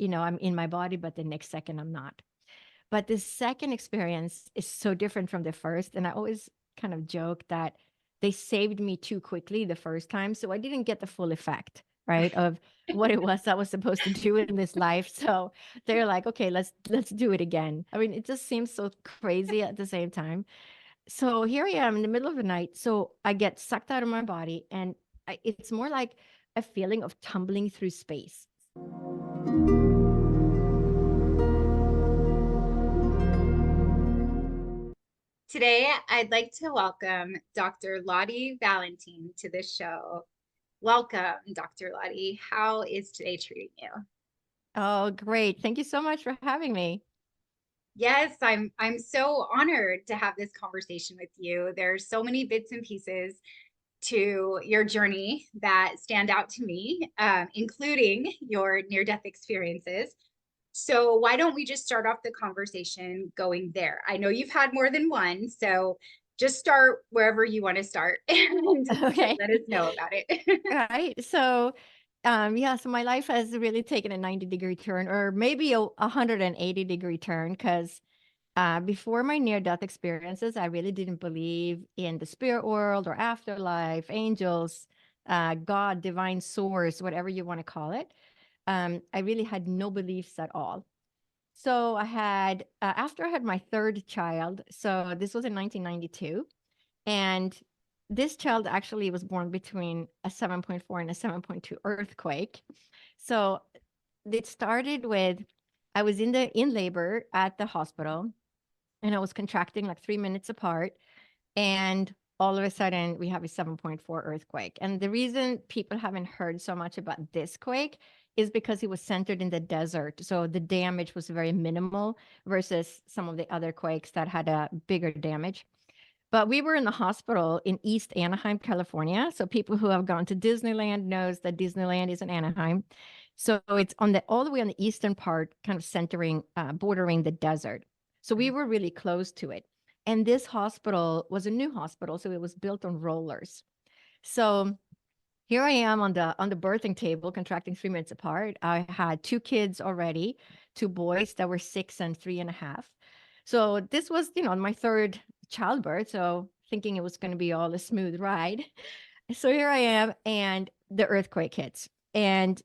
I'm in my body, but the next second I'm not. But the second experience is so different from the first. And I always kind of joke that they saved me too quickly the first time. So I didn't get the full effect, right, of what it was I was supposed to do in this life. So they're like, okay, let's do it again. I mean, it just seems so crazy at the same time. So here I am in the middle of the night. So I get sucked out of my body, and it's more like a feeling of tumbling through space. Today, I'd like to welcome Dr. Lotte Valentin to the show. Welcome, Dr. Lotte. How is today treating you? Oh, great. Thank you so much for having me. Yes, I'm so honored to have this conversation with you. There's so many bits and pieces to your journey that stand out to me, including your near-death experiences. So why don't we just start off the conversation going there? I know you've had more than one, so just start wherever you want to start and Okay. let us know about it. Right. So, yeah, so my life has really taken a 90-degree turn, or maybe a 180-degree turn, because before my near-death experiences, I really didn't believe in the spirit world or afterlife, angels, God, divine source, whatever you want to call it. I really had no beliefs at all. So I had, after I had my third child, so this was in 1992, and this child actually was born between a 7.4 and a 7.2 earthquake. So it started with, I was in labor at the hospital, and I was contracting like 3 minutes apart. And all of a sudden we have a 7.4 earthquake. And the reason people haven't heard so much about this quake is because it was centered in the desert. So the damage was very minimal versus some of the other quakes that had a bigger damage. But we were in the hospital in East Anaheim, California. So people who have gone to Disneyland knows that Disneyland is in Anaheim. So it's on the all the way on the eastern part, kind of centering, bordering the desert. So we were really close to it. And this hospital was a new hospital, so it was built on rollers. So here I am on the birthing table, contracting 3 minutes apart. I had two kids already, two boys that were 6 and 3.5. So this was, my third childbirth. So thinking it was going to be all a smooth ride. So here I am, and the earthquake hits. And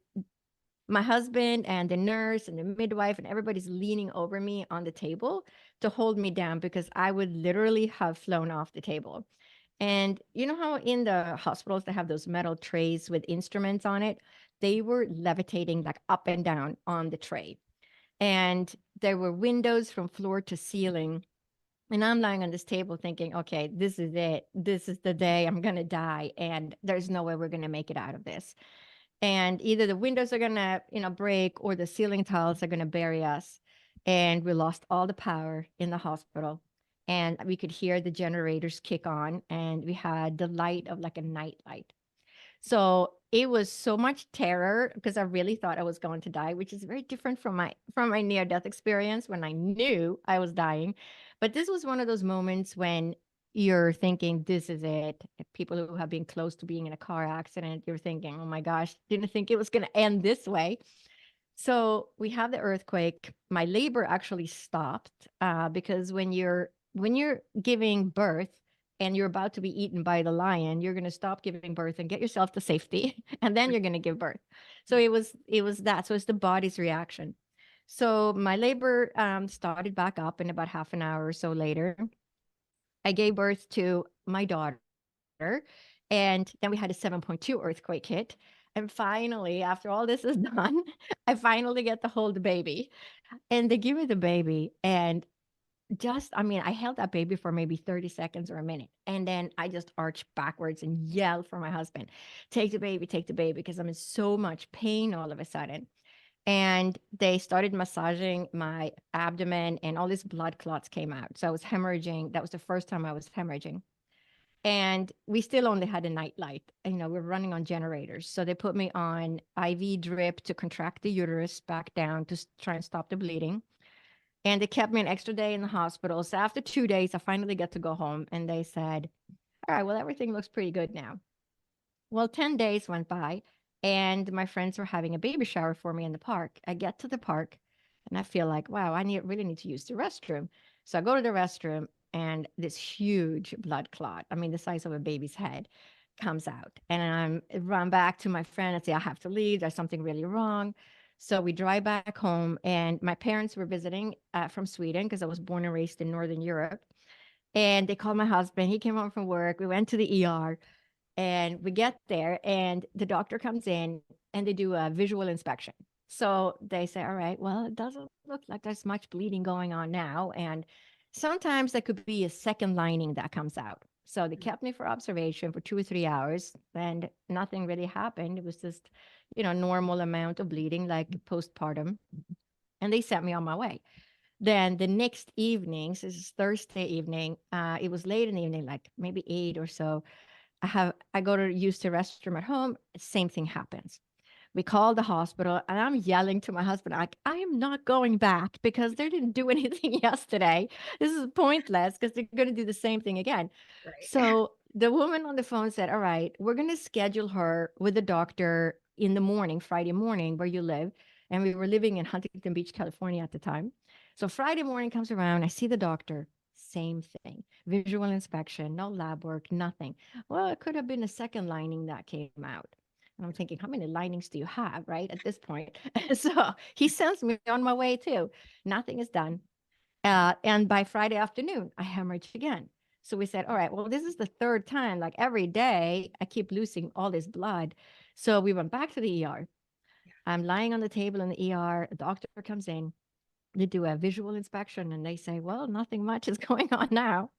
my husband and the nurse and the midwife and everybody's leaning over me on the table to hold me down because I would literally have flown off the table. And you know how in the hospitals they have those metal trays with instruments on it? They were levitating like up and down on the tray. And there were windows from floor to ceiling. And I'm lying on this table thinking, okay, this is it. This is the day I'm going to die. And there's no way we're going to make it out of this. And either the windows are going to, break, or the ceiling tiles are going to bury us. And we lost all the power in the hospital. And we could hear the generators kick on, and we had the light of like a night light. So it was so much terror because I really thought I was going to die, which is very different from my near death experience when I knew I was dying. But this was one of those moments when you're thinking, this is it. People who have been close to being in a car accident, you're thinking, oh my gosh, didn't think it was going to end this way. So we have the earthquake. My labor actually stopped because when you're giving birth and you're about to be eaten by the lion, you're going to stop giving birth and get yourself to safety, and then you're going to give birth. So it was that. So it's the body's reaction. So my labor started back up in about half an hour or so later. I gave birth to my daughter, and then we had a 7.2 earthquake hit. And finally, after all this is done, I finally get to hold the baby. And they give me the baby. And I held that baby for maybe 30 seconds or a minute. And then I just arched backwards and yelled for my husband, take the baby, because I'm in so much pain all of a sudden. And they started massaging my abdomen, and all these blood clots came out. So I was hemorrhaging. That was the first time I was hemorrhaging. And we still only had a night light. We're running on generators. So they put me on IV drip to contract the uterus back down to try and stop the bleeding. And they kept me an extra day in the hospital. So after 2 days, I finally get to go home. And they said, all right, well, everything looks pretty good now. Well, 10 days went by, and my friends were having a baby shower for me in the park. I get to the park and I feel like, wow, really need to use the restroom. So I go to the restroom and this huge blood clot, I mean, the size of a baby's head, comes out. And I run back to my friend and say, I have to leave. There's something really wrong. So we drive back home, and my parents were visiting from Sweden because I was born and raised in Northern Europe. And they called my husband. He came home from work. We went to the ER, and we get there, and the doctor comes in and they do a visual inspection. So they say, all right, well, it doesn't look like there's much bleeding going on now. And sometimes there could be a second lining that comes out. So they kept me for observation for 2 or 3 hours, and nothing really happened. It was just, normal amount of bleeding, like postpartum. And they sent me on my way. Then the next evening, so this is Thursday evening, it was late in the evening, like maybe 8 or so. I go to use the restroom at home. Same thing happens. We call the hospital, and I'm yelling to my husband, like, I am not going back because they didn't do anything yesterday. This is pointless because they're going to do the same thing again. Right. So the woman on the phone said, all right, we're going to schedule her with the doctor in the morning, Friday morning, where you live. And we were living in Huntington Beach, California at the time. So Friday morning comes around. I see the doctor. Same thing. Visual inspection, no lab work, nothing. Well, it could have been a second lining that came out. And I'm thinking, how many linings do you have, right? At this point. So he sends me on my way too. Nothing is done. And by Friday afternoon, I hemorrhage again. So we said, all right, well, this is the third time. Like every day, I keep losing all this blood. So we went back to the ER. I'm lying on the table in the ER. A doctor comes in. They do a visual inspection and they say, well, nothing much is going on now.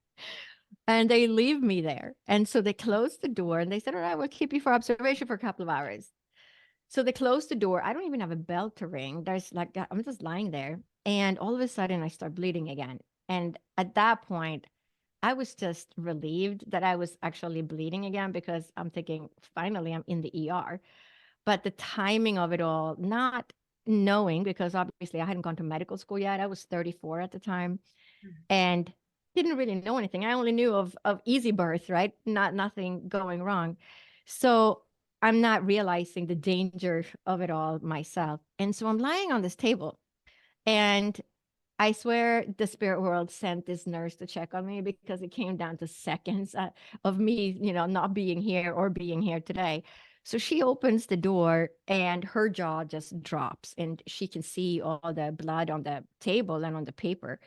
And they leave me there. And so they closed the door and they said, all right, we'll keep you for observation for a couple of hours. So they closed the door. I don't even have a bell to ring. There's like, I'm just lying there. And all of a sudden I start bleeding again. And at that point, I was just relieved that I was actually bleeding again because I'm thinking, finally, I'm in the ER. But the timing of it all, not knowing, because obviously I hadn't gone to medical school yet. I was 34 at the time and didn't really know anything. I only knew of easy birth, right? Nothing going wrong. So I'm not realizing the danger of it all myself. And so I'm lying on this table, and I swear the spirit world sent this nurse to check on me because it came down to seconds of me, not being here or being here today. So she opens the door and her jaw just drops, and she can see all the blood on the table and on the paper.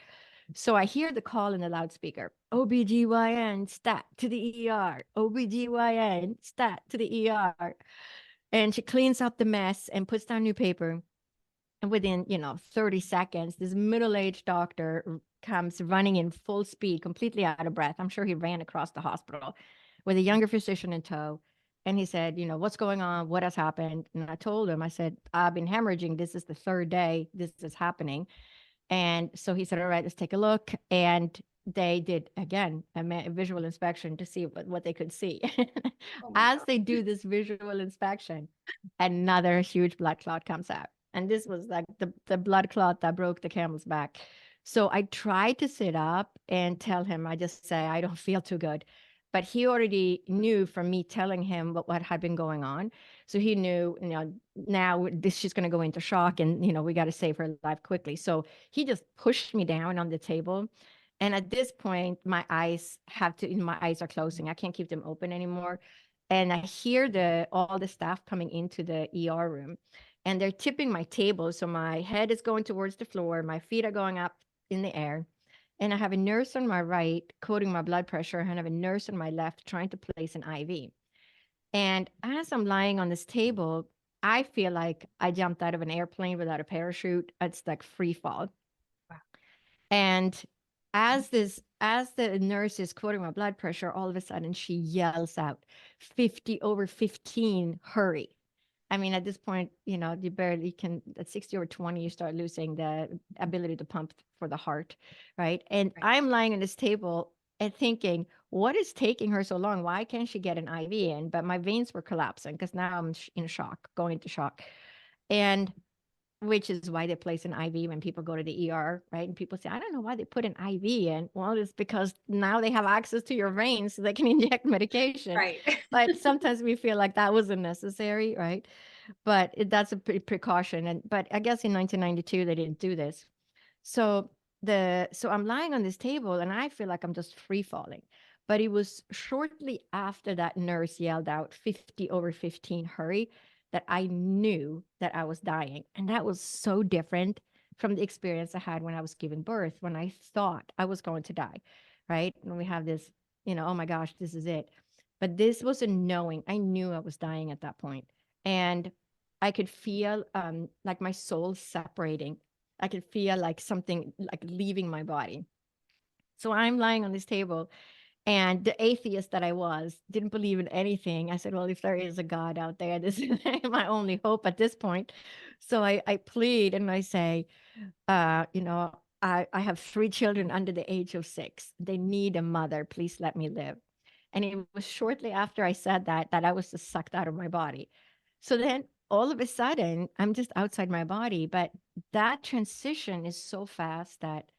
So I hear the call in the loudspeaker, OBGYN, stat to the ER, OBGYN, stat to the ER. And she cleans up the mess and puts down new paper. And within, 30 seconds, this middle-aged doctor comes running in full speed, completely out of breath. I'm sure he ran across the hospital with a younger physician in tow. And he said, what's going on? What has happened? And I told him, I said, I've been hemorrhaging. This is the third day this is happening. And so he said, all right, let's take a look. And they did, again, a visual inspection to see what they could see. Oh my As God. they do this visual inspection, another huge blood clot comes out. And this was like the blood clot that broke the camel's back. So I tried to sit up and tell him, I just say, I don't feel too good. But he already knew from me telling him what had been going on. So he knew, now this she's going to go into shock, and, we got to save her life quickly. So he just pushed me down on the table. And at this point, my eyes are closing. I can't keep them open anymore. And I hear all the staff coming into the ER room, and they're tipping my table. So my head is going towards the floor. My feet are going up in the air. And I have a nurse on my right coding my blood pressure, and I have a nurse on my left trying to place an IV. And as I'm lying on this table, I feel like I jumped out of an airplane without a parachute. It's like free fall. Wow. And as the nurse is quoting my blood pressure, all of a sudden she yells out, 50 over 15, hurry. I mean, at this point, you barely can, at 60 over 20, you start losing the ability to pump for the heart, right? And Right. I'm lying on this table and thinking, what is taking her so long? Why can't she get an IV in? But my veins were collapsing because now I'm in shock, going into shock. And which is why they place an IV when people go to the ER, right? And people say, I don't know why they put an IV in. Well, it's because now they have access to your veins so they can inject medication. Right. But sometimes we feel like that wasn't necessary, right? But that's a precaution. But I guess in 1992 they didn't do this. So I'm lying on this table and I feel like I'm just free falling. But it was shortly after that nurse yelled out 50 over 15, hurry, that I knew that I was dying. And that was so different from the experience I had when I was giving birth, when I thought I was going to die, right? When we have this, oh my gosh, this is it. But this was a knowing. I knew I was dying at that point. And I could feel like my soul separating. I could feel like something like leaving my body. So I'm lying on this table, and the atheist that I was didn't believe in anything. I said, well, if there is a God out there, this is my only hope at this point. So I plead and I say, I have 3 children under the age of 6. They need a mother. Please let me live. And it was shortly after I said that I was just sucked out of my body. So then all of a sudden, I'm just outside my body. But that transition is so fast that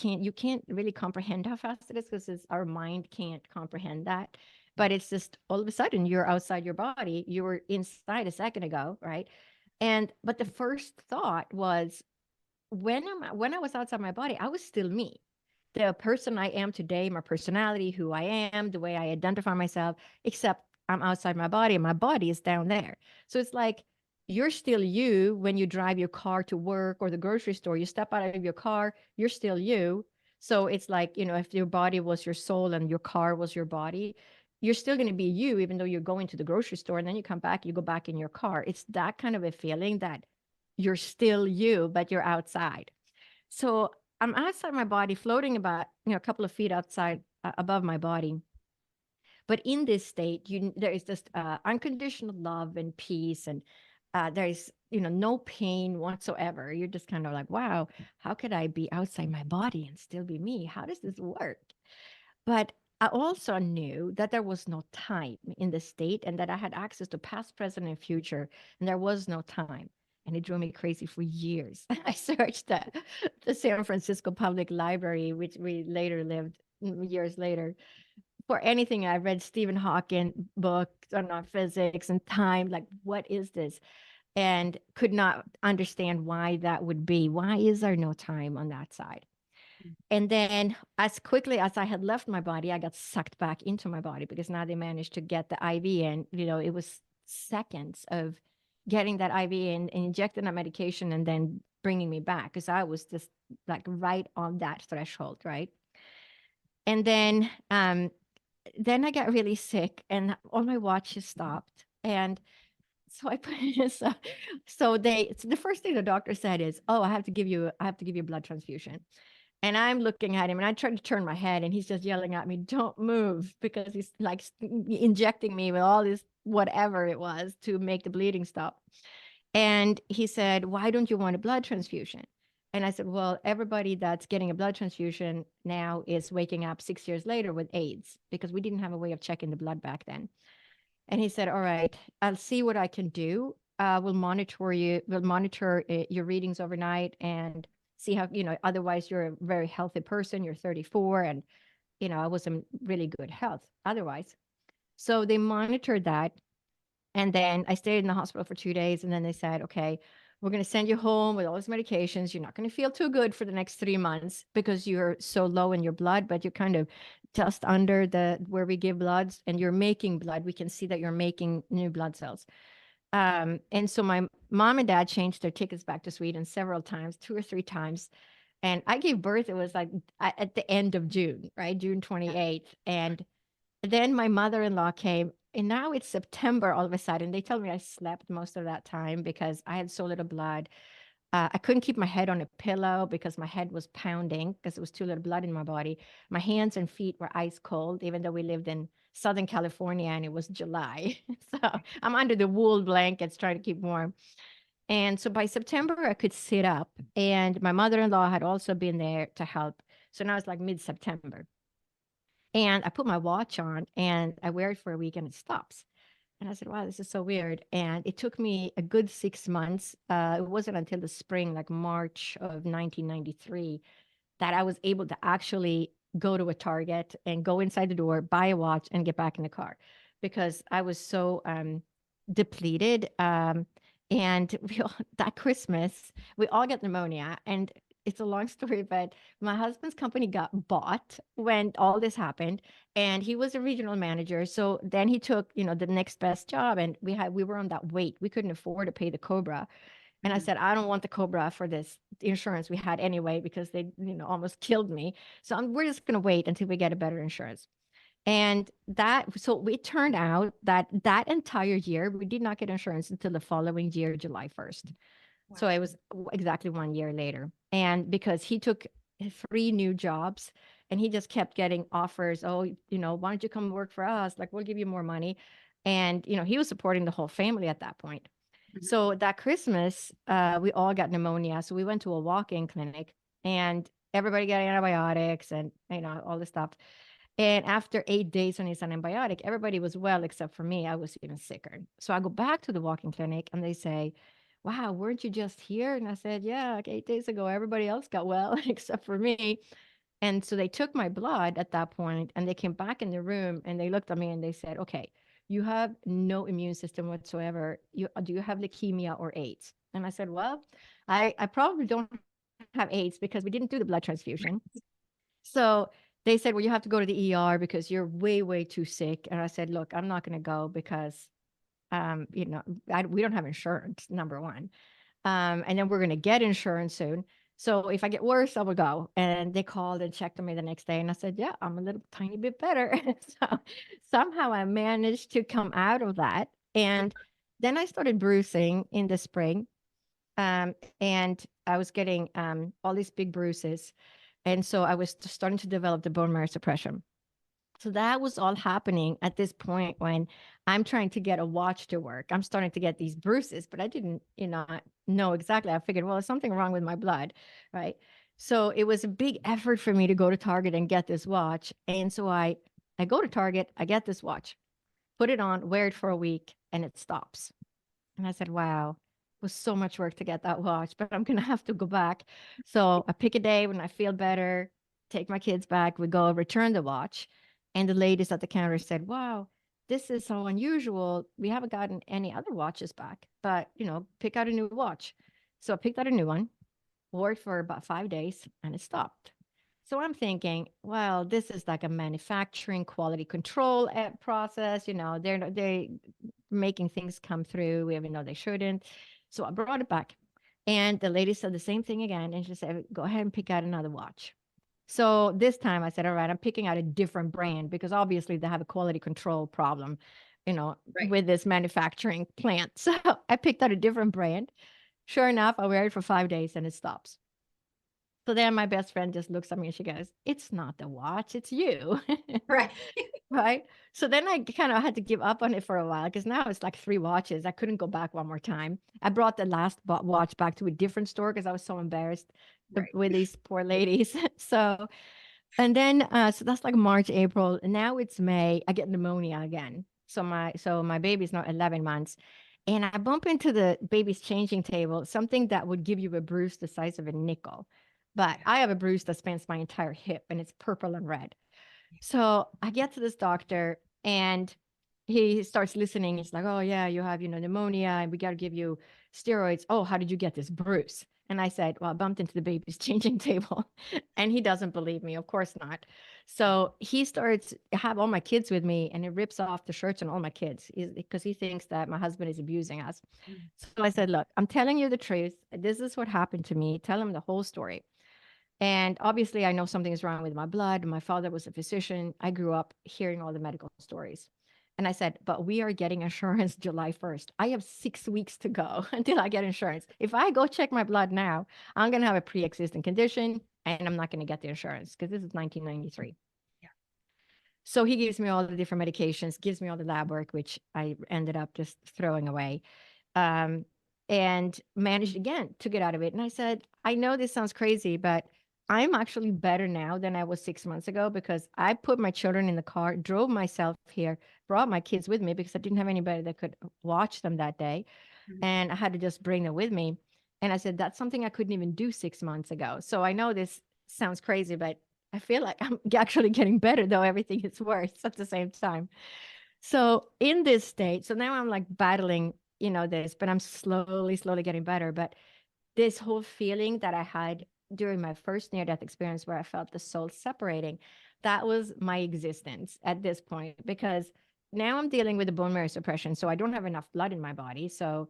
you can't really comprehend how fast it is because our mind can't comprehend that. But it's just all of a sudden you're outside your body. You were inside a second ago, right? But the first thought was, when I was outside my body, I was still me. The person I am today, my personality, who I am, the way I identify myself, except I'm outside my body and my body is down there. So it's like you're still you when you drive your car to work or the grocery store. You step out of your car, you're still you. So it's like, if your body was your soul and your car was your body, you're still going to be you, even though you're going to the grocery store and then you come back, you go back in your car. It's that kind of a feeling that you're still you, but you're outside. So I'm outside my body, floating about, a couple of feet outside above my body. But in this state, there is just unconditional love and peace, and there is, no pain whatsoever. You're just kind of like, wow, how could I be outside my body and still be me? How does this work? But I also knew that there was no time in the state and that I had access to past, present, and future, and there was no time. And it drove me crazy for years. I searched the San Francisco Public Library, which we later lived years later, for anything. I read Stephen Hawking books on physics and time, like, what is this? And could not understand why that would be. Why is there no time on that side? And then as quickly as I had left my body, I got sucked back into my body because now they managed to get the IV in. It was seconds of getting that IV in and injecting that medication and then bringing me back because I was just like right on that threshold, right? And then I got really sick and all my watches stopped. And so I put so the first thing the doctor said is, oh, I have to give you a blood transfusion. And I'm looking at him and I tried to turn my head and he's just yelling at me, don't move, because he's like injecting me with all this, whatever it was, to make the bleeding stop. And he said, why don't you want a blood transfusion? And I said, well, everybody that's getting a blood transfusion now is waking up 6 years later with AIDS because we didn't have a way of checking the blood back then. And he said, all right, I'll see what I can do. We'll monitor your readings overnight and see how, otherwise you're a very healthy person. You're 34 and, I was in really good health otherwise. So they monitored that. And then I stayed in the hospital for 2 days. And then they said, okay, we're going to send you home with all these medications. You're not going to feel too good for the next 3 months because you're so low in your blood, but you're kind of just under where we give bloods and you're making blood. We can see that you're making new blood cells. And so my mom and dad changed their tickets back to Sweden several times, 2 or 3 times. And I gave birth, it was like at the end of June, right? June 28th. And then my mother-in-law came, and now it's September all of a sudden. They told me I slept most of that time because I had so little blood. I couldn't keep my head on a pillow because my head was pounding because there was too little blood in my body. My hands and feet were ice cold, even though we lived in Southern California and it was July. So I'm under the wool blankets trying to keep warm. And so by September, I could sit up. And my mother-in-law had also been there to help. So now it's like mid-September. And I put my watch on and I wear it for a week and it stops. And I said, wow, this is so weird. And it took me a good 6 months. It wasn't until the spring, like March of 1993, that I was able to actually go to a Target and go inside the door, buy a watch, and get back in the car because I was so depleted. And that Christmas, we all got pneumonia. And it's a long story, but my husband's company got bought when all this happened, and he was a regional manager. So then he took, the next best job, and we were on that wait. We couldn't afford to pay the Cobra. And I Mhm. said, I don't want the Cobra for this insurance we had anyway, because they, almost killed me. So we're just going to wait until we get a better insurance. And so it turned out that that entire year, we did not get insurance until the following year, July 1st. Wow. So it was exactly 1 year later. And because he took 3 new jobs and he just kept getting offers, oh, why don't you come work for us? Like, we'll give you more money. And, he was supporting the whole family at that point. Mhm. So that Christmas, we all got pneumonia. So we went to a walk-in clinic and everybody got antibiotics and, all this stuff. And after 8 days on his antibiotic, everybody was well except for me. I was even sicker. So I go back to the walk-in clinic and they say, wow, weren't you just here? And I said, yeah, like 8 days ago, everybody else got well except for me. And so they took my blood at that point and they came back in the room and they looked at me and they said, okay, you have no immune system whatsoever. Do you have leukemia or AIDS? And I said, well, I probably don't have AIDS because we didn't do the blood transfusion. So they said, well, you have to go to the ER because you're way, way too sick. And I said, look, I'm not going to go because, we don't have insurance, number one. And then we're going to get insurance soon. So if I get worse, I will go. And they called and checked on me the next day. And I said, yeah, I'm a little tiny bit better. So somehow I managed to come out of that. And then I started bruising in the spring. And I was getting all these big bruises. And so I was starting to develop the bone marrow suppression. So that was all happening at this point when I'm trying to get a watch to work. I'm starting to get these bruises, but I didn't, know exactly. I figured, well, there's something wrong with my blood, right? So it was a big effort for me to go to Target and get this watch. And so I go to Target, I get this watch, put it on, wear it for a week, and it stops. And I said, wow, it was so much work to get that watch, but I'm going to have to go back. So I pick a day when I feel better, take my kids back, we go return the watch. And the ladies at the counter said, wow, this is so unusual. We haven't gotten any other watches back, but, pick out a new watch. So I picked out a new one, wore it for about 5 days, and it stopped. So I'm thinking, well, this is like a manufacturing quality control process. They making things come through even though they shouldn't. So I brought it back. And the lady said the same thing again. And she said, go ahead and pick out another watch. So this time I said, all right, I'm picking out a different brand because obviously they have a quality control problem, Right. with this manufacturing plant. So I picked out a different brand. Sure enough, I wear it for 5 days and it stops. So then my best friend just looks at me and she goes, it's not the watch, it's you. Right. Right. So then I kind of had to give up on it for a while because now it's like 3 watches. I couldn't go back one more time. I brought the last watch back to a different store because I was so embarrassed Right. with these poor ladies. So, and then, so that's like March, April. And now it's May. I get pneumonia again. So my baby's now 11 months. And I bump into the baby's changing table, something that would give you a bruise the size of a nickel. But Yeah. I have a bruise that spans my entire hip and it's purple and red. So I get to this doctor and he starts listening. He's like, oh, yeah, you have, pneumonia and we got to give you steroids. Oh, how did you get this bruise? And I said, well, I bumped into the baby's changing table. And he doesn't believe me. Of course not. So he starts have all my kids with me and he rips off the shirts on all my kids because he thinks that my husband is abusing us. Mm. So I said, look, I'm telling you the truth. This is what happened to me. Tell him the whole story. And obviously, I know something is wrong with my blood. My father was a physician. I grew up hearing all the medical stories. And I said, but we are getting insurance July 1st. I have 6 weeks to go until I get insurance. If I go check my blood now, I'm going to have a pre existing condition and I'm not going to get the insurance because this is 1993. Yeah. So he gives me all the different medications, gives me all the lab work, which I ended up just throwing away, um, and managed again to get out of it. And I said, I know this sounds crazy, but I'm actually better now than I was 6 months ago because I put my children in the car, drove myself here, brought my kids with me because I didn't have anybody that could watch them that day. Mhm. And I had to just bring them with me. And I said, that's something I couldn't even do 6 months ago. So I know this sounds crazy, but I feel like I'm actually getting better, though everything is worse at the same time. So in this state, so now I'm like battling, this, but I'm slowly getting better. But this whole feeling that I had during my first near death experience where I felt the soul separating, that was my existence at this point because now I'm dealing with the bone marrow suppression. So I don't have enough blood in my body. So,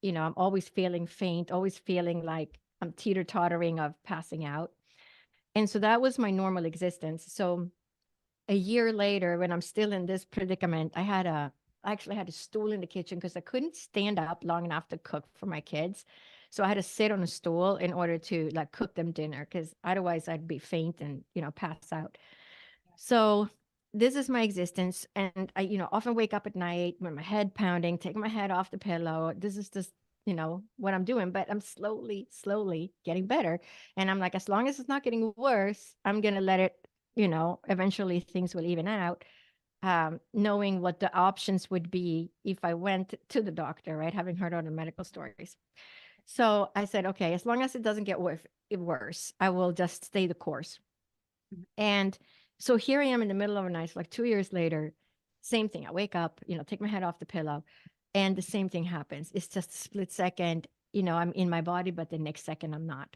I'm always feeling faint, always feeling like I'm teeter tottering of passing out. And so that was my normal existence. So a year later, when I'm still in this predicament, I actually had a stool in the kitchen because I couldn't stand up long enough to cook for my kids. So I had to sit on a stool in order to like cook them dinner because otherwise I'd be faint and, pass out. So this is my existence. And I, often wake up at night with my head pounding, take my head off the pillow. This is just, what I'm doing, but I'm slowly getting better. And I'm like, as long as it's not getting worse, I'm going to let it, eventually things will even out. Knowing what the options would be if I went to the doctor, right? Having heard all the medical stories. So I said, okay, as long as it doesn't get worse, I will just stay the course. Mhm. And so here I am in the middle of a night, like 2 years later, same thing. I wake up, take my head off the pillow, and the same thing happens. It's just a split second, I'm in my body, but the next second I'm not.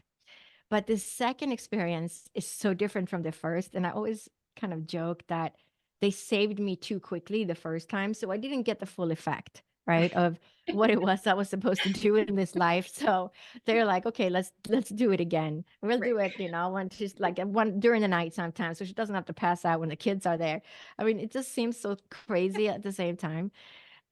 But the second experience is so different from the first. And I always kind of joke that they saved me too quickly the first time. So I didn't get the full effect, right, of what it was I was supposed to do in this life. So they're like, okay, let's do it again. We'll Right. do it, when she's like one during the night sometimes. So she doesn't have to pass out when the kids are there. I mean, it just seems so crazy at the same time.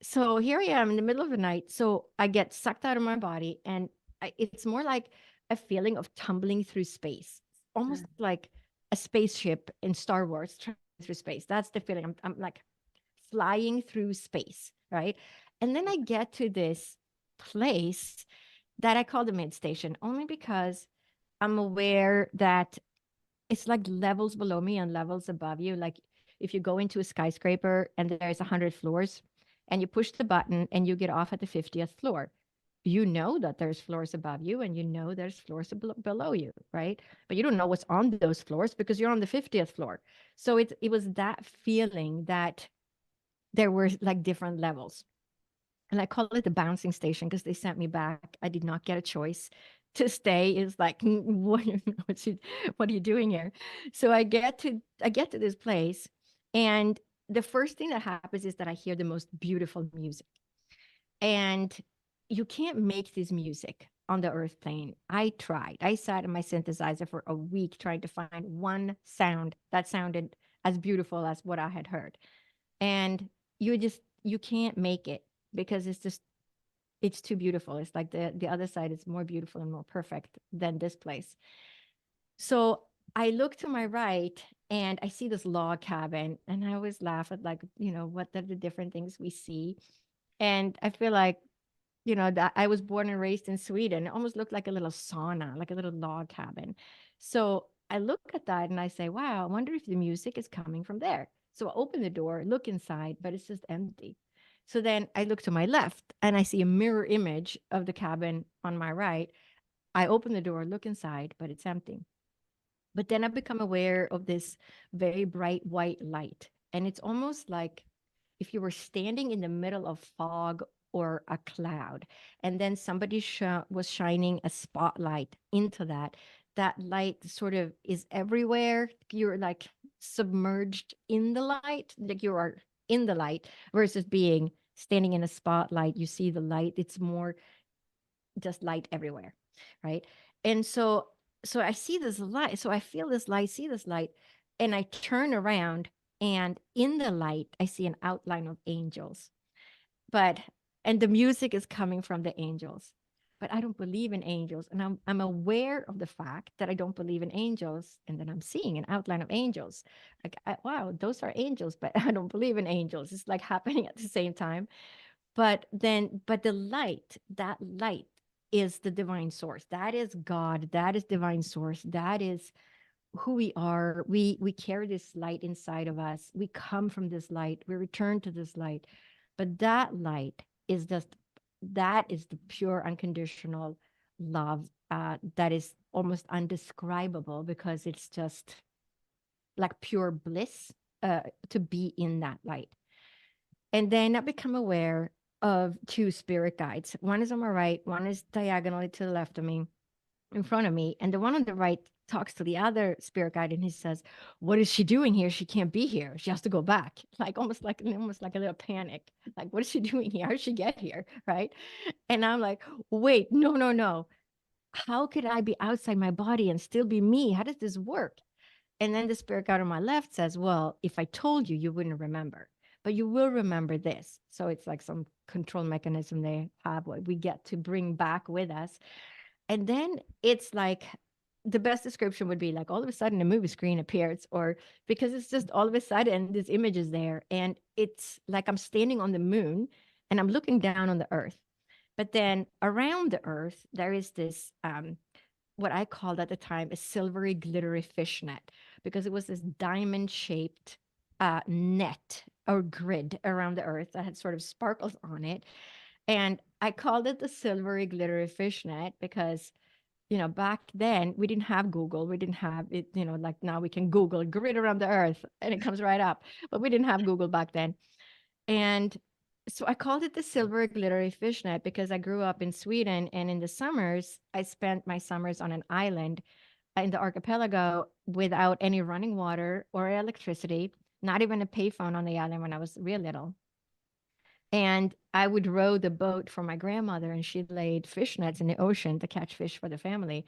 So here I am in the middle of the night. So I get sucked out of my body, and it's more like a feeling of tumbling through space, almost Mm. like a spaceship in Star Wars traveling through space. That's the feeling. I'm like flying through space, right? And then I get to this place that I call the mid station, only because I'm aware that it's like levels below me and levels above you. Like if you go into a skyscraper and there's 100 floors and you push the button and you get off at the 50th floor, you know that there's floors above you and you know there's floors below you, right? But you don't know what's on those floors because you're on the 50th floor. So it was that feeling that there were like different levels. And I call it the bouncing station because they sent me back. I did not get a choice to stay. Is like, what are you doing here? So I get to this place, and the first thing that happens is that I hear the most beautiful music. And you can't make this music on the earth plane. I tried. I sat in my synthesizer for a week trying to find one sound that sounded as beautiful as what I had heard. And you can't make it because it's too beautiful. It's like the other side is more beautiful and more perfect than this place. So I look to my right and I see this log cabin, and I always laugh at like, what are the different things we see. And I feel like, that I was born and raised in Sweden. It almost looked like a little sauna, like a little log cabin. So I look at that and I say, wow, I wonder if the music is coming from there. So I open the door, look inside, but it's just empty. So then I look to my left and I see a mirror image of the cabin on my right. I open the door, look inside, but it's empty. But then I become aware of this very bright white light. And it's almost like if you were standing in the middle of fog or a cloud, and then somebody was shining a spotlight into that. That light sort of is everywhere. You're like submerged in the light, like you are in the light versus being standing in a spotlight. You see the light, it's more just light everywhere, right? And so I see this light, so I feel this light, see this light, and I turn around, and in the light I see an outline of angels. But and the music is coming from the angels. But I don't believe in angels, and I'm aware of the fact that I don't believe in angels, and then I'm seeing an outline of angels. Like, wow, those are angels, but I don't believe in angels. It's like happening at the same time. But the light, that light is the divine source. That is God. That is divine source. That is who we are. We carry this light inside of us. We come from this light. We return to this light. But that light is just, that is the pure unconditional love, that is almost undescribable, because it's just like pure bliss, to be in that light. And then I become aware of two spirit guides. One is on my right, one is diagonally to the left of me, in front of me. And the one on the right talks to the other spirit guide, and he says, "What is she doing here? She can't be here. She has to go back." Like almost like a little panic. Like, what is she doing here? How did she get here? Right. And I'm like, wait, no, no, no. How could I be outside my body and still be me? How does this work? And then the spirit guide on my left says, "Well, if I told you, you wouldn't remember, but you will remember this." So it's like some control mechanism they have, what we get to bring back with us. And then it's like, the best description would be like all of a sudden a movie screen appears, or because it's just all of a sudden this image is there. And it's like I'm standing on the moon and I'm looking down on the earth. But then around the earth, there is this, what I called at the time a silvery, glittery fishnet, because it was this diamond shaped net or grid around the earth that had sort of sparkles on it. And I called it the silvery, glittery fishnet because, back then we didn't have Google. We didn't have it, like now we can Google grid around the earth and it comes right up. But we didn't have Google back then. And so I called it the silver glittery fishnet because I grew up in Sweden, and in the summers, I spent my summers on an island in the archipelago without any running water or electricity, not even a payphone on the island when I was real little. And I would row the boat for my grandmother, and she laid fish nets in the ocean to catch fish for the family.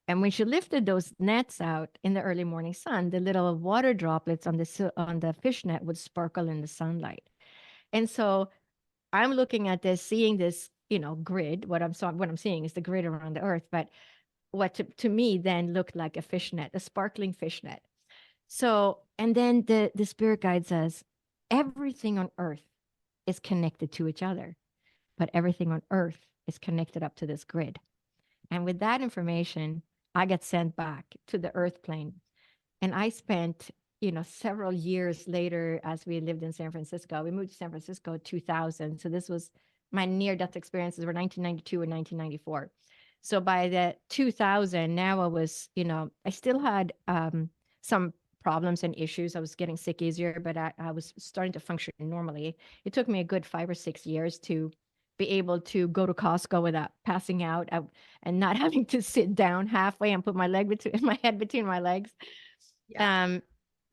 And when she lifted those nets out in the early morning sun, the little water droplets on the fish net would sparkle in the sunlight. And so I'm looking at this, seeing this, grid. What I'm seeing is the grid around the earth, but what to me then looked like a fishnet, a sparkling fishnet. So, and then the spirit guide says, everything on earth is connected to each other, but everything on earth is connected up to this grid. And with that information, I get sent back to the earth plane. And I spent, several years later, as we lived in San Francisco, we moved to San Francisco 2000. So this was my near death experiences were 1992 and 1994. So by the 2000, now I was, I still had some problems and issues. I was getting sick easier, but I was starting to function normally. It took me a good 5 or 6 years to be able to go to Costco without passing out, and not having to sit down halfway and put my head between my legs. Yeah. Um,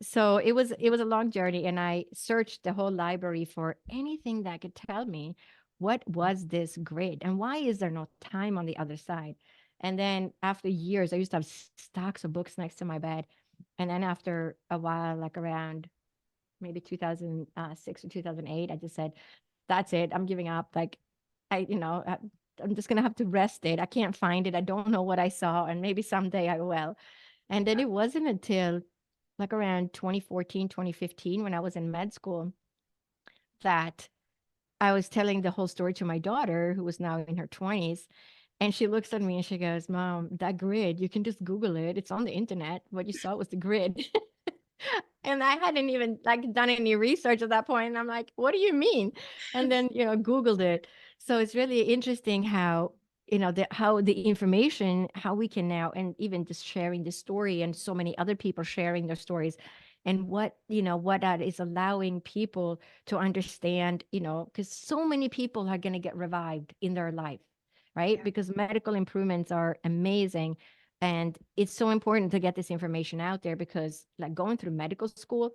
so it was a long journey, and I searched the whole library for anything that could tell me what was this grid and why is there no time on the other side. And then after years, I used to have stacks of books next to my bed. And then after a while, like around maybe 2006 or 2008, I just said, "That's it. I'm giving up." Like, I'm just gonna have to rest it. I can't find it. I don't know what I saw, and maybe someday I will. And then it wasn't until like around 2014, 2015, when I was in med school, that I was telling the whole story to my daughter, who was now in her 20s. And she looks at me and she goes, "Mom, that grid, you can just Google it. It's on the internet. What you saw was the grid." And I hadn't even like done any research at that point. And I'm like, "What do you mean?" And then, Googled it. So it's really interesting how, how the information, how we can now, and even just sharing the story and so many other people sharing their stories, and what that is allowing people to understand, because so many people are going to get revived in their life, right? Yeah. Because medical improvements are amazing, and it's so important to get this information out there, because like going through medical school,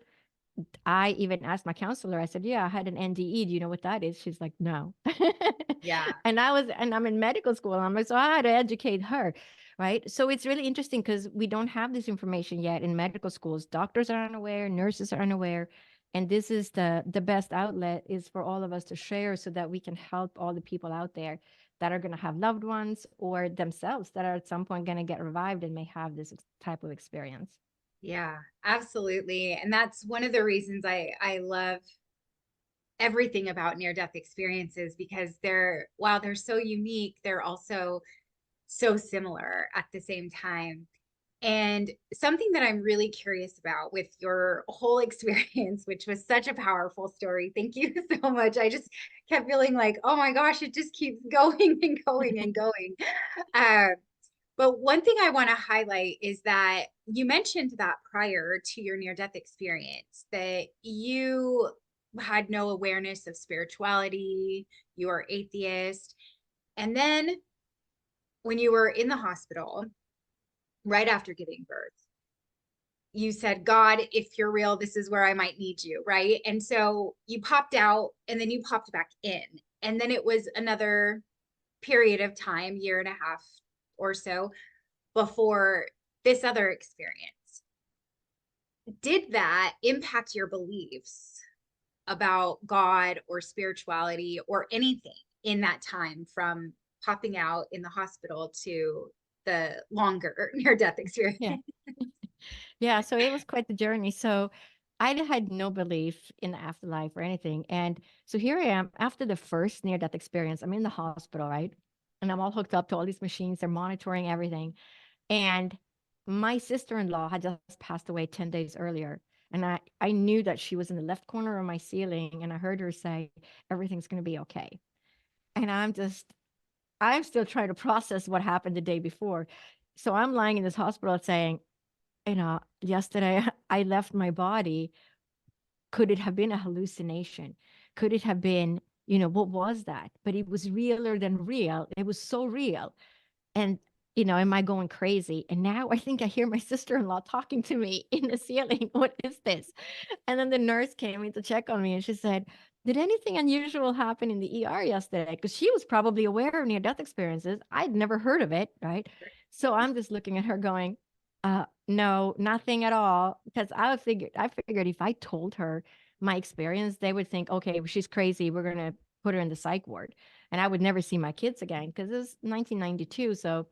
I even asked my counselor, I said, "Yeah, I had an NDE. Do you know what that is?" She's like, "No." Yeah. And I'm in medical school. And I'm like, so I had to educate her. Right. So it's really interesting because we don't have this information yet in medical schools. Doctors are unaware, nurses are unaware. And this is the best outlet is for all of us to share so that we can help all the people out there that are going to have loved ones or themselves that are at some point going to get revived and may have this type of experience. Yeah, absolutely. And that's one of the reasons I love everything about near death experiences, because while they're so unique, they're also so similar at the same time. And something that I'm really curious about with your whole experience, which was such a powerful story. Thank you so much. I just kept feeling like, oh my gosh, it just keeps going and going and going. Uh, but one thing I want to highlight is that you mentioned that prior to your near-death experience, that you had no awareness of spirituality, you are atheist. And then when you were in the hospital, right after giving birth, you said, God, if you're real, this is where I might need you, right? And so you popped out and then you popped back in. And then it was another period of time, year and a half or so, before this other experience. Did that impact your beliefs about God or spirituality or anything in that time, from popping out in the hospital to the longer near-death experience? Yeah. Yeah. So it was quite the journey. So I had no belief in the afterlife or anything. And so here I am after the first near death experience. I'm in the hospital, right? And I'm all hooked up to all these machines. They're monitoring everything. And my sister-in-law had just passed away 10 days earlier. And I knew that she was in the left corner of my ceiling. And I heard her say, everything's going to be okay. And I'm still trying to process what happened the day before. So I'm lying in this hospital saying, yesterday I left my body. Could it have been a hallucination? Could it have been, what was that? But it was realer than real. It was so real. And, am I going crazy? And now I think I hear my sister-in-law talking to me in the ceiling. What is this? And then the nurse came in to check on me and she said, did anything unusual happen in the ER yesterday? Because she was probably aware of near-death experiences. I'd never heard of it, right? So I'm just looking at her going, no, nothing at all. Because I figured if I told her my experience, they would think, okay, well, she's crazy. We're gonna put her in the psych ward. And I would never see my kids again because it was 1992. So,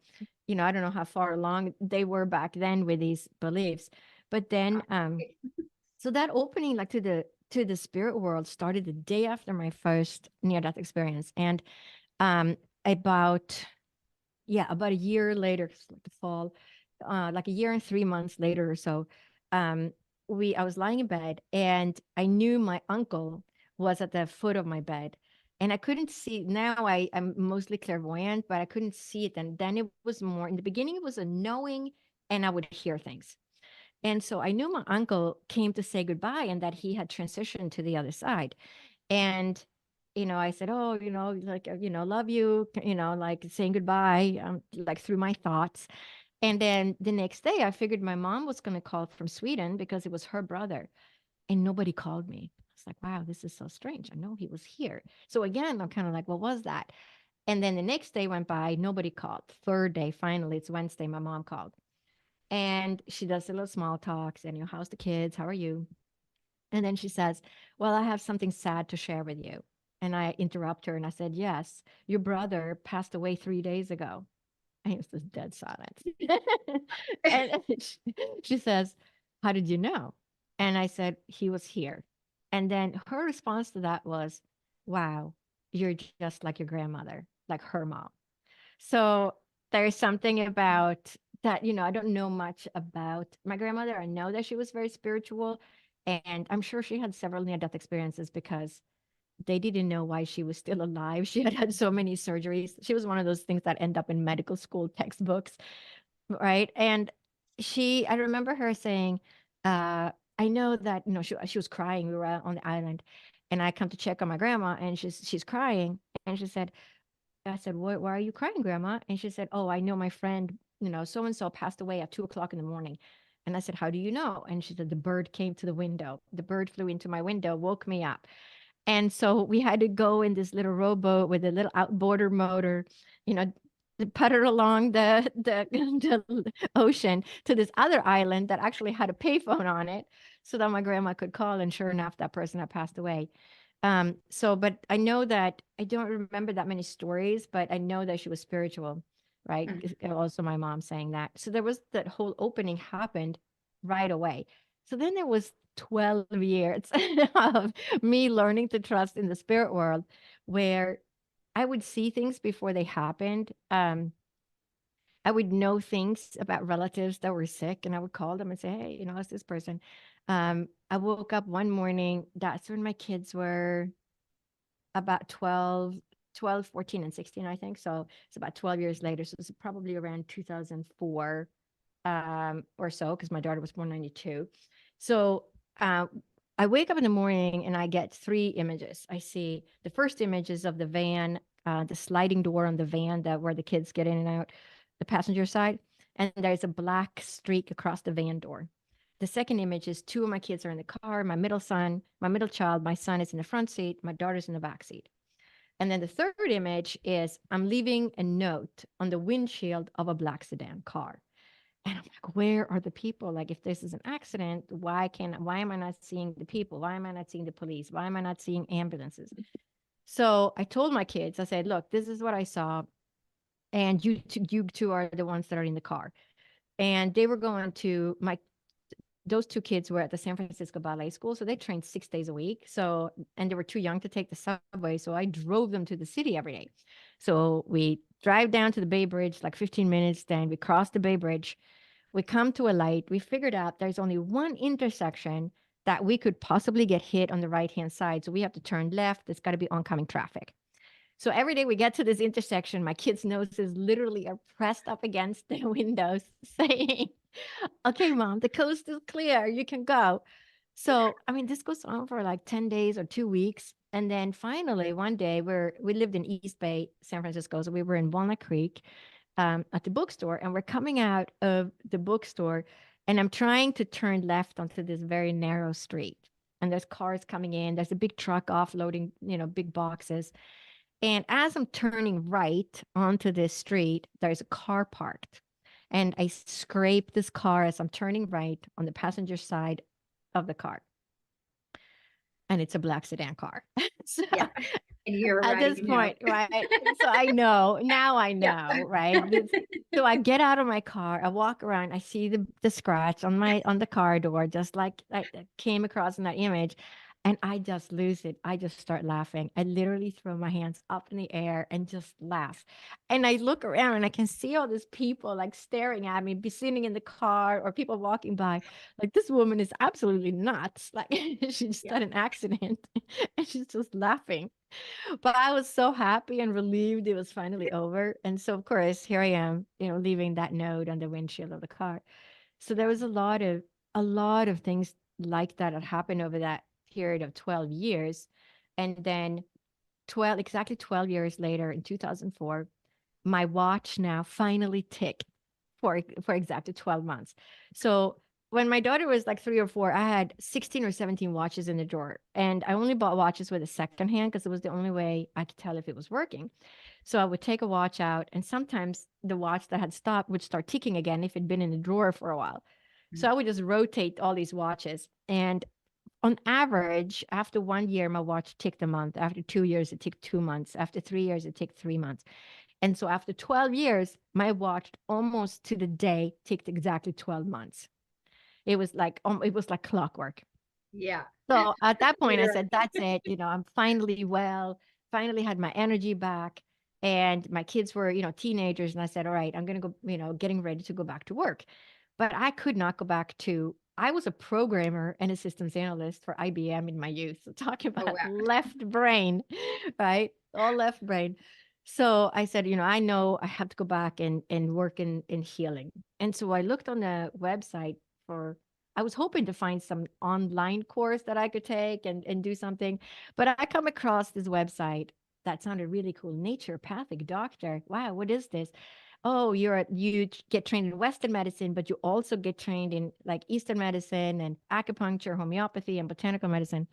I don't know how far along they were back then with these beliefs. But then so that opening like to the spirit world started the day after my first near death experience. And um about about a year later, like the fall, like a year and 3 months later or so, um I was lying in bed and I knew my uncle was at the foot of my bed. And I couldn't see. Now I'm mostly clairvoyant, but I couldn't see it. And then it was more in the beginning, it was a knowing, and I would hear things. And so I knew my uncle came to say goodbye and that he had transitioned to the other side. And, I said, oh, like, love you, like saying goodbye, like through my thoughts. And then the next day, I figured my mom was going to call from Sweden because it was her brother, and nobody called me. I was like, wow, this is so strange. I know he was here. So again, I'm kind of like, what was that? And then the next day went by, nobody called. Third day, finally, it's Wednesday, my mom called. And she does a little small talks and, how's the kids? How are you? And then she says, well, I have something sad to share with you. And I interrupt her and I said, yes, your brother passed away 3 days ago. And it was this dead silence. And she says, how did you know? And I said, he was here. And then her response to that was, wow, you're just like your grandmother, like her mom. So there's something about that, I don't know much about my grandmother. I know that she was very spiritual, and I'm sure she had several near-death experiences because they didn't know why she was still alive. She had had so many surgeries. She was one of those things that end up in medical school textbooks, right? And I remember her saying, I know that, she was crying. We were out on the island, and I come to check on my grandma, and she's crying, and she said, I said, why are you crying, Grandma? And she said, oh, I know my friend, so and so passed away at 2 o'clock in the morning. And I said, how do you know? And she said, the bird came to the window. The bird flew into my window, woke me up. And so we had to go in this little rowboat with a little outboarder motor, you know, to putter along the ocean to this other island that actually had a payphone on it so that my grandma could call. And sure enough, that person had passed away. But I know that I don't remember that many stories, but I know that she was spiritual, right? And also my mom saying that. So there was that whole opening happened right away. So then there was 12 years of me learning to trust in the spirit world where I would see things before they happened. I would know things about relatives that were sick, and I would call them and say, hey, how's this person? I woke up one morning, that's when my kids were about 14 and 16, I think. So it's about 12 years later. So it's probably around 2004 or so, because my daughter was born 92. So uh, I wake up in the morning and I get three images. I see the first image is of the van, the sliding door on the van that where the kids get in and out, the passenger side. And there's a black streak across the van door. The second image is two of my kids are in the car. My middle child, my son is in the front seat. My daughter's in the back seat. And then the third image is I'm leaving a note on the windshield of a black sedan car. And I'm like, where are the people? Like, if this is an accident, why am I not seeing the people? Why am I not seeing the police? Why am I not seeing ambulances? So I told my kids, I said, look, this is what I saw. And you two are the ones that are in the car. And they were going to those two kids were at the San Francisco Ballet School, so they trained 6 days a week. So, and they were too young to take the subway, so I drove them to the city every day. So we drive down to the Bay Bridge, like 15 minutes, then we cross the Bay Bridge. We come to a light. We figured out there's only one intersection that we could possibly get hit on the right-hand side. So we have to turn left. There's got to be oncoming traffic. So every day we get to this intersection, my kids' noses literally are pressed up against the windows saying, okay, mom, the coast is clear. You can go. So, I mean, this goes on for like 10 days or 2 weeks. And then finally, one day we lived in East Bay, San Francisco. So we were in Walnut Creek at the bookstore, and we're coming out of the bookstore, and I'm trying to turn left onto this very narrow street. And there's cars coming in. There's a big truck offloading, big boxes. And as I'm turning right onto this street, there's a car parked. And I scrape this car as I'm turning right on the passenger side of the car. And it's a black sedan car. So Yeah. And you're at writing this a note. point, right? So now I Yeah. know, right? So I get out of my car, I walk around, I see the scratch on the car door, just like I came across in that image. And I just lose it. I just start laughing. I literally throw my hands up in the air and just laugh. And I look around and I can see all these people like staring at me, be sitting in the car or people walking by. Like, this woman is absolutely nuts. Like, she just Yeah. had an accident and she's just laughing. But I was so happy and relieved it was finally over. And so, of course, here I am, leaving that note on the windshield of the car. So there was a lot of things like that that happened over that period of 12 years. And then exactly 12 years later in 2004, my watch now finally ticked for exactly 12 months. So when my daughter was like 3 or 4, I had 16 or 17 watches in the drawer. And I only bought watches with a second hand because it was the only way I could tell if it was working. So I would take a watch out, and sometimes the watch that had stopped would start ticking again if it'd been in the drawer for a while. So I would just rotate all these watches. And on average, after 1 year, my watch ticked a month. After 2 years, it ticked 2 months. After 3 years, it ticked 3 months. And so after 12 years, my watch almost to the day ticked exactly 12 months. It was like clockwork. Yeah. So at that point, I Literally. said, that's it. I'm finally well, finally had my energy back. And my kids were, teenagers. And I said, all right, I'm going to go, getting ready to go back to work. But I could not go back I was a programmer and a systems analyst for IBM in my youth. So talking Oh, about wow. left brain, right? All left brain. So I said, I know I have to go back and work in healing. And so I looked on the website I was hoping to find some online course that I could take and do something. But I come across this website that sounded really cool. Naturopathic doctor. Wow, what is this? Oh, you get trained in Western medicine, but you also get trained in like Eastern medicine and acupuncture, homeopathy, and botanical medicine.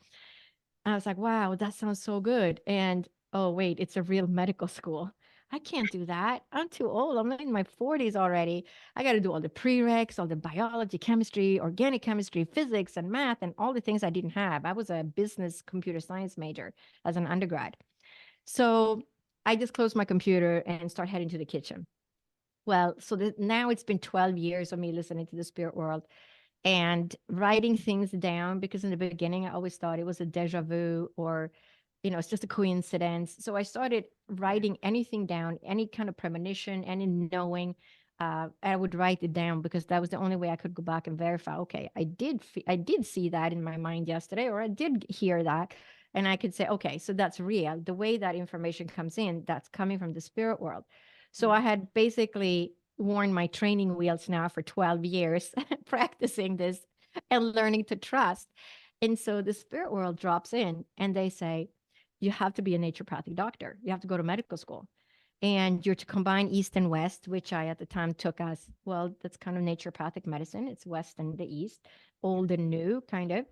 I was like, wow, that sounds so good. And oh, wait, it's a real medical school. I can't do that. I'm too old. I'm in my 40s already. I got to do all the prereqs, all the biology, chemistry, organic chemistry, physics, and math, and all the things I didn't have. I was a business computer science major as an undergrad. So I just closed my computer and start heading to the kitchen. Well, so now it's been 12 years of me listening to the spirit world and writing things down, because in the beginning I always thought it was a deja vu or it's just a coincidence. So I started Yeah. writing anything down, any kind of premonition, any knowing. I would write it down because that was the only way I could go back and verify. Okay, I did see that in my mind yesterday, or I did hear that, and I could say, okay, so that's real. The way that information comes in, that's coming from the spirit world. So I had basically worn my training wheels now for 12 years, practicing this and learning to trust. And so the spirit world drops in, and they say, you have to be a naturopathic doctor. You have to go to medical school, and you're to combine East and West, which I at the time took as, well, that's kind of naturopathic medicine. It's West and the East, old and new, kind of.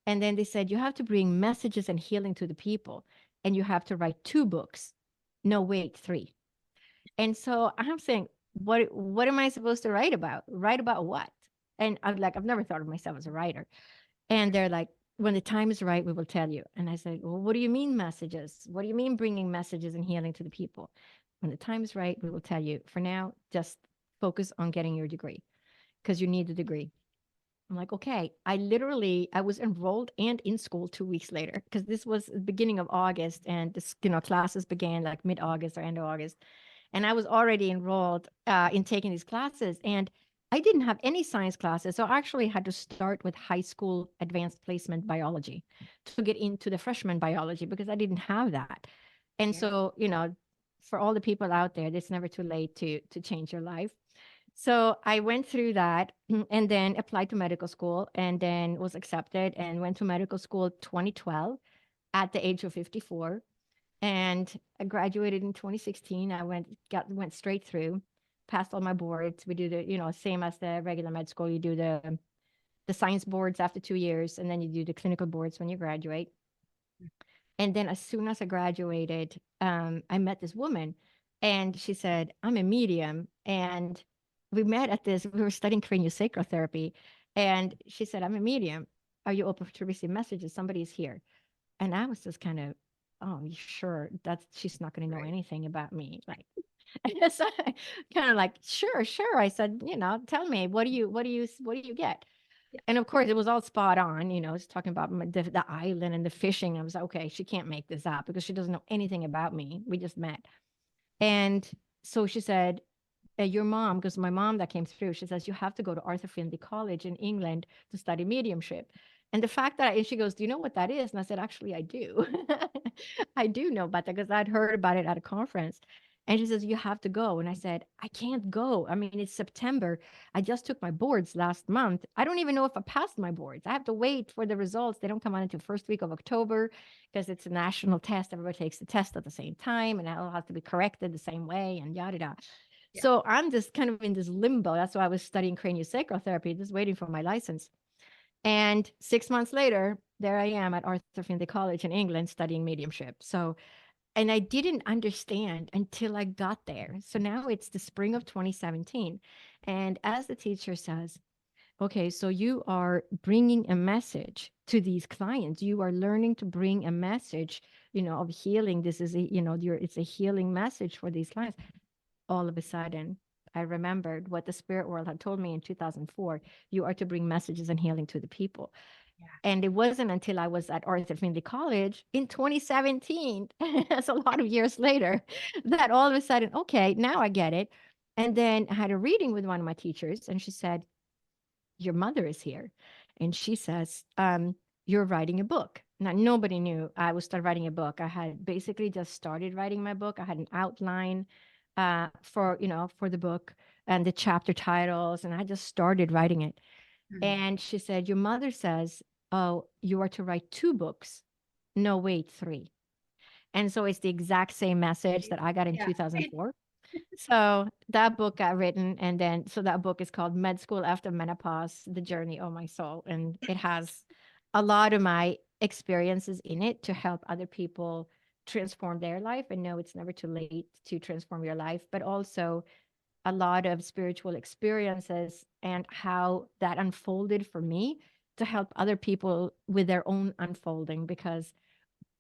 And then they said, you have to bring messages and healing to the people, and you have to write 2 books. No, wait, 3. And so I'm saying, what am I supposed to write about? Write about what? And I'm like, I've never thought of myself as a writer. And they're like, when the time is right, we will tell you. And I said, well, what do you mean messages? What do you mean bringing messages and healing to the people? When the time is right, we will tell you. For now, just focus on getting your degree because you need the degree. I'm like, okay. I was enrolled and in school 2 weeks later because this was the beginning of August, and this, classes began like mid-August or end of August. And I was already enrolled in taking these classes, and I didn't have any science classes. So I actually had to start with high school advanced placement biology to get into the freshman biology because I didn't have that. And Yeah. so, for all the people out there, it's never too late to change your life. So I went through that and then applied to medical school, and then was accepted and went to medical school 2012 at the age of 54. And I graduated in 2016. I went straight through, passed all my boards. We do the, same as the regular med school. You do the science boards after 2 years, and then you do the clinical boards when you graduate. And then as soon as I graduated, I met this woman, and she said, I'm a medium. And we met at this, we were studying craniosacral therapy. And she said, I'm a medium. Are you open to receive messages? Somebody's here. And I was just kind of, oh, sure, she's not going to know Right. anything about me. Like, so kind of like, sure, sure. I said, tell me, what do you get? Yeah. And of course, it was all spot on. It's talking about the island and the fishing. I was like, okay, she can't make this up because she doesn't know anything about me. We just met. And so she said, your mom, because my mom that came through, she says, you have to go to Arthur Findlay College in England to study mediumship. And the fact that and she goes, do you know what that is? And I said, actually, I do. I do know about that because I'd heard about it at a conference. And she says, you have to go. And I said, I can't go. I mean, it's September. I just took my boards last month. I don't even know if I passed my boards. I have to wait for the results. They don't come out until first week of October because it's a national test. Everybody takes the test at the same time, and I'll have to be corrected the same way, and yada yada. Yeah. So I'm just kind of in this limbo. That's why I was studying craniosacral therapy, just waiting for my license. And 6 months later, there I am at Arthur Findlay College in England studying mediumship. So, and I didn't understand until I got there. So now it's the spring of 2017. And as the teacher says, okay, so you are bringing a message to these clients. You are learning to bring a message, of healing. This is it's a healing message for these clients. All of a sudden, I remembered what the spirit world had told me in 2004. You are to bring messages and healing to the people. Yeah. And it wasn't until I was at Arthur Findlay College in 2017, that's a lot of years later, that all of a sudden, okay, now I get it. And then I had a reading with one of my teachers, and she said, your mother is here. And she says, you're writing a book. Now, nobody knew I was started writing a book. I had basically just started writing my book. I had an outline for the book and the chapter titles, and I just started writing it. And she said, your mother says, oh, you are to write 2 books. No, wait, 3. And so it's the exact same message that I got in Yeah. 2004. So that book got written, and then so that book is called Med School After Menopause: The Journey of My Soul, and it has a lot of my experiences in it to help other people transform their life and know it's never too late to transform your life, but also a lot of spiritual experiences and how that unfolded for me to help other people with their own unfolding, because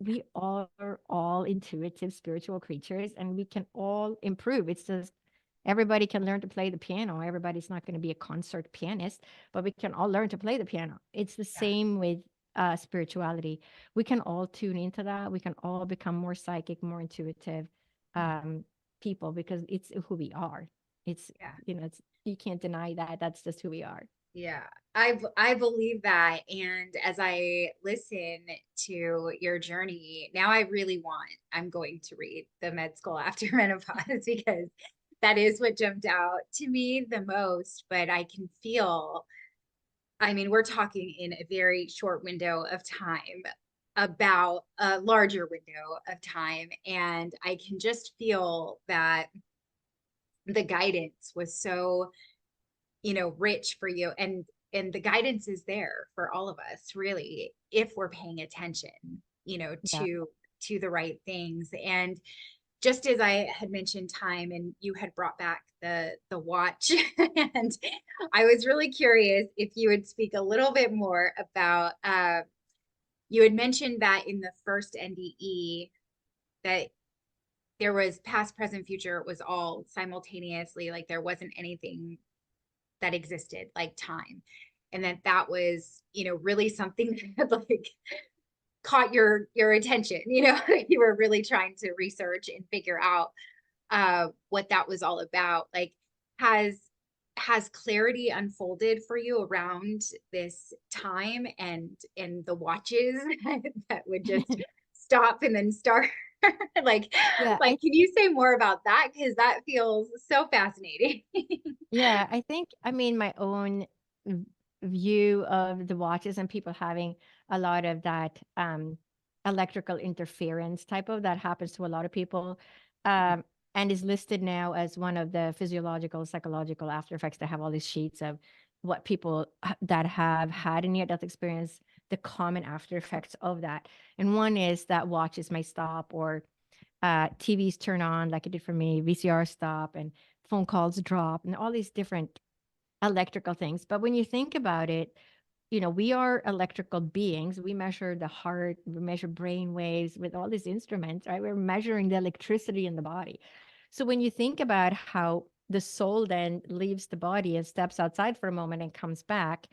we are all intuitive spiritual creatures and we can all improve. It's just everybody can learn to play the piano. Everybody's not going to be a concert pianist, but we can all learn to play the piano. It's the Yeah. same with spirituality. We can all tune into that. We can all become more psychic, more intuitive people because it's who we are. It's, Yeah. it's, you can't deny that. That's just who we are. Yeah, I believe that. And as I listen to your journey, now I'm going to read the med school after menopause because that is what jumped out to me the most. But I can feel, I mean, we're talking in a very short window of time about a larger window of time. And I can just feel that the guidance was so, rich for you. And the guidance is there for all of us, really, if we're paying attention, Yeah. to the right things. And just as I had mentioned time, and you had brought back the watch, and I was really curious if you would speak a little bit more about, you had mentioned that in the first NDE that there was past, present, future, it was all simultaneously, like there wasn't anything that existed like time. And that was, really something that like caught your attention. You were really trying to research and figure out what that was all about. Like, has clarity unfolded for you around this time and the watches that would just stop and then start? like Yeah. like can you say more about that, because that feels so fascinating. Yeah, I think, I mean, my own view of the watches and people having a lot of that electrical interference type of that happens to a lot of people, um, and is listed now as one of the physiological, psychological after effects. They have all these sheets of what people that have had a near-death experience, the common after effects of that. And one is that watches may stop, or TVs turn on like it did for me, VCR stop, and phone calls drop, and all these different electrical things. But when you think about it, we are electrical beings. We measure the heart, we measure brain waves with all these instruments, right? We're measuring the electricity in the body. So when you think about how the soul then leaves the body and steps outside for a moment and comes back,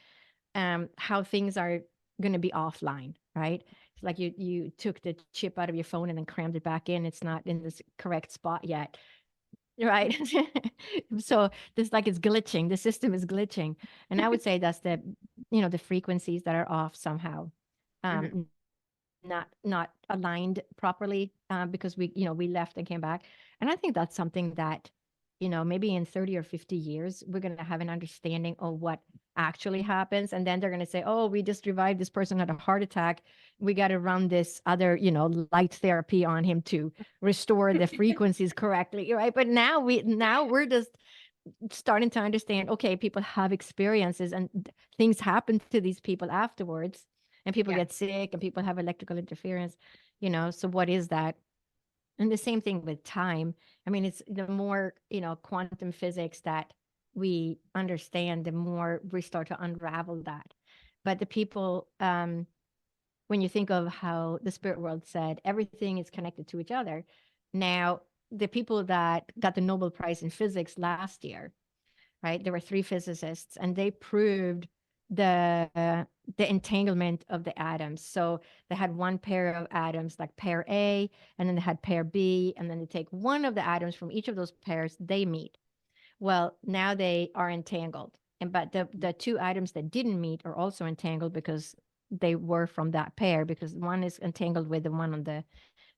how things are going to be offline, right? It's like you took the chip out of your phone and then crammed it back in. It's not in this correct spot yet, right? So this, like, it's glitching. The system is glitching, and I would say that's the frequencies that are off somehow, Mhm. um, not aligned properly, because we left and came back. And I think that's something that, maybe in 30 or 50 years we're going to have an understanding of what actually happens, and then they're going to say, oh, we just revived this person, had a heart attack, we got to run this other, light therapy on him to restore the frequencies correctly, right? But now we're just starting to understand, okay, people have experiences, and things happen to these people afterwards, and people Yeah. get sick, and people have electrical interference, so what is that? And the same thing with time. I mean, it's the more, quantum physics that we understand, the more we start to unravel that. But the people, when you think of how the spirit world said everything is connected to each other, now the people that got the Nobel Prize in physics last year, right? There were three physicists, and they proved the uh, the entanglement of the atoms. So they had one pair of atoms, like pair A, and then they had pair B, and then they take one of the atoms from each of those pairs, they meet. Well, now they are entangled. And but the two items that didn't meet are also entangled because they were from that pair, because one is entangled with the one on the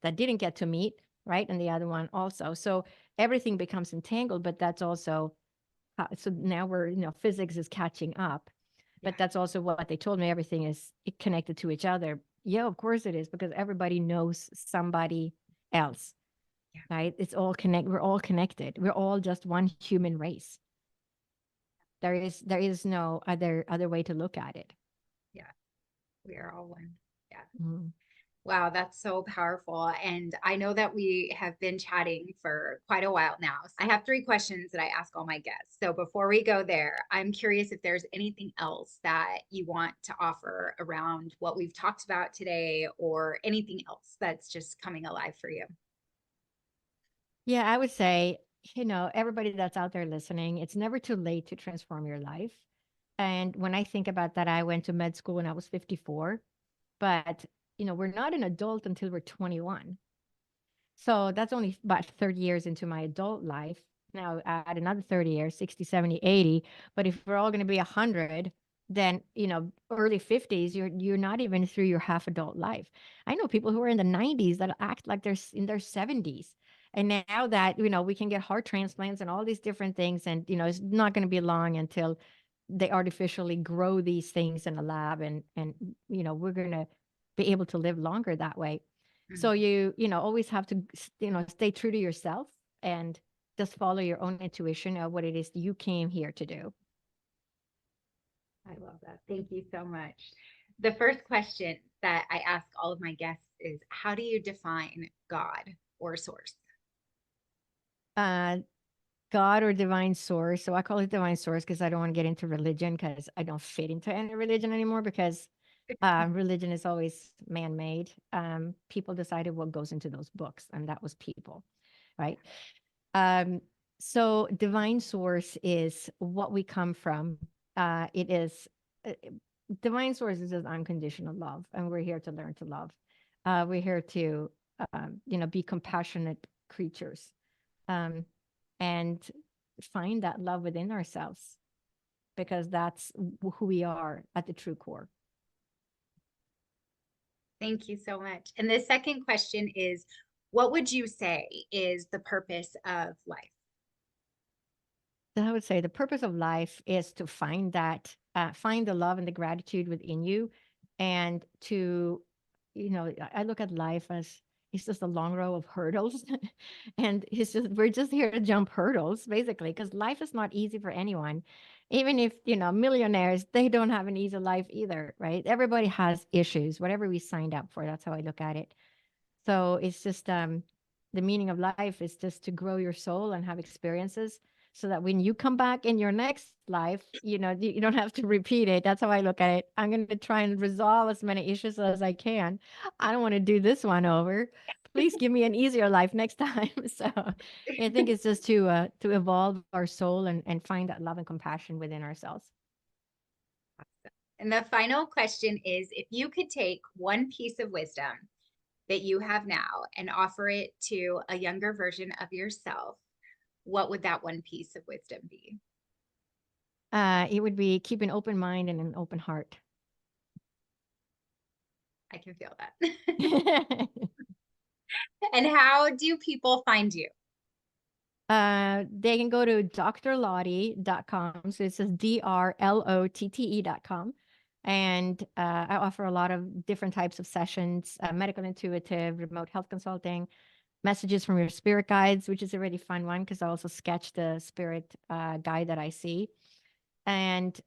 that didn't get to meet, right? And the other one also. So everything becomes entangled, but that's also so now we're, physics is catching up. Yeah. But that's also what they told me, everything is connected to each other. Yeah, of course it is, because everybody knows somebody else, Yeah. right? We're all connected, we're all just one human race. There is no other way to look at it. Yeah. We are all one. Yeah. Mhm. Wow, that's so powerful. And I know that we have been chatting for quite a while now. I have three questions that I ask all my guests. So before we go there, I'm curious if there's anything else that you want to offer around what we've talked about today, or anything else that's just coming alive for you. Yeah, I would say, everybody that's out there listening, it's never too late to transform your life. And when I think about that, I went to med school when I was 54, but we're not an adult until we're 21. So that's only about 30 years into my adult life. Now add another 30 years, 60, 70, 80. But if we're all going to be 100, then, early 50s, you're not even through your half adult life. I know people who are in the 90s that act like they're in their 70s. And now that, we can get heart transplants and all these different things. And, it's not going to be long until they artificially grow these things in a lab, and we're going to be able to live longer that way. So Mhm. always have to, stay true to yourself and just follow your own intuition of what it is you came here to do. I love that. Thank you so much. The first question that I ask all of my guests is, how do you define God or source? Uh, God or divine source. So I call it divine source because I don't want to get into religion, because I don't fit into any religion anymore, because religion is always man-made. People decided what goes into those books, and that was people, right? Um, so divine source is what we come from. It is divine source is just unconditional love, and we're here to learn to love. We're here to, be compassionate creatures, um, and find that love within ourselves, because that's who we are at the true core. Thank you so much. And the second question is, what would you say is the purpose of life? So I would say the purpose of life is to find the love and the gratitude within you, and to, I look at life as it's just a long row of hurdles, and we're just here to jump hurdles, basically, because life is not easy for anyone. Even if, millionaires, they don't have an easy life either, right? Everybody has issues, whatever we signed up for. That's how I look at it. So it's just, the meaning of life is just to grow your soul and have experiences, so that when you come back in your next life, you don't have to repeat it. That's how I look at it. I'm going to try and resolve as many issues as I can. I don't want to do this one over. Please give me an easier life next time. So I think it's just to evolve our soul, and find that love and compassion within ourselves. And the final question is, if you could take one piece of wisdom that you have now and offer it to a younger version of yourself, what would that one piece of wisdom be? It would be keep an open mind and an open heart. I can feel that. And how do people find you? They can go to drlotte.com. So it says drlotte.com. And I offer a lot of different types of sessions, medical intuitive, remote health consulting, messages from your spirit guides, which is a really fun one because I also sketch the spirit guide that I see. And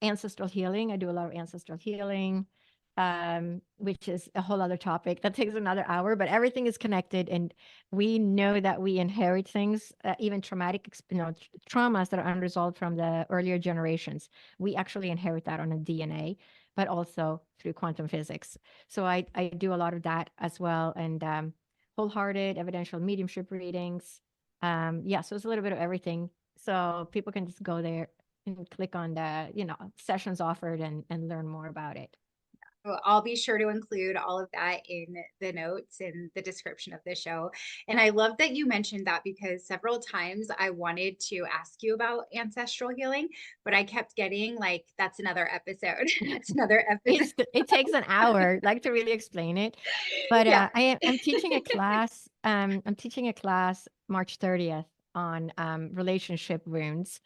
ancestral healing. I do a lot of ancestral healing, which is a whole other topic that takes another hour, but everything is connected. And we know that we inherit things, even traumatic, traumas that are unresolved from the earlier generations. We actually inherit that on a DNA, but also through quantum physics. So I do a lot of that as well. And wholehearted, evidential mediumship readings. Yeah, so it's a little bit of everything. So people can just go there and click on the, sessions offered, and learn more about it. Well, I'll be sure to include all of that in the notes and the description of the show. And I love that you mentioned that, because several times I wanted to ask you about ancestral healing, but I kept getting like, that's another episode. That's another episode. It takes an hour, like, to really explain it. But Yeah. I'm teaching a class. I'm teaching a class March 30th on relationship wounds.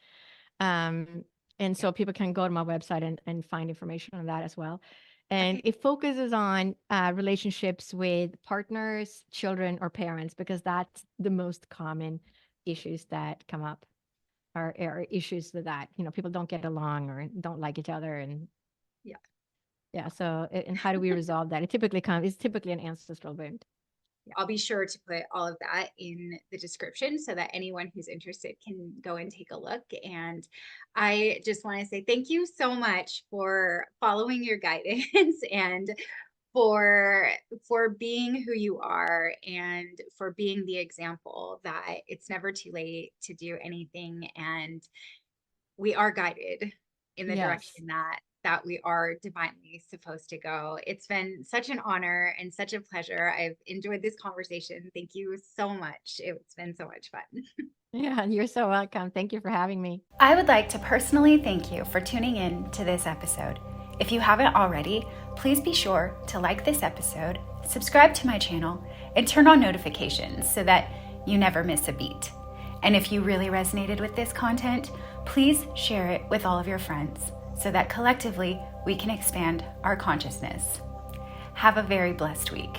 Um, and Yeah. so people can go to my website and find information on that as well. And Okay. it focuses on relationships with partners, children, or parents, because that's the most common issues that come up, are issues that, people don't get along or don't like each other. And Yeah. yeah, so, and how do we resolve that? It's typically an ancestral wound. I'll be sure to put all of that in the description so that anyone who's interested can go and take a look. And I just want to say thank you so much for following your guidance and for being who you are, and for being the example that it's never too late to do anything, and we are guided in the Yes. direction that we are divinely supposed to go. It's been such an honor and such a pleasure. I've enjoyed this conversation. Thank you so much. It's been so much fun. Yeah, you're so welcome. Thank you for having me. I would like to personally thank you for tuning in to this episode. If you haven't already, please be sure to like this episode, subscribe to my channel, and turn on notifications so that you never miss a beat. And if you really resonated with this content, please share it with all of your friends so that collectively we can expand our consciousness. Have a very blessed week.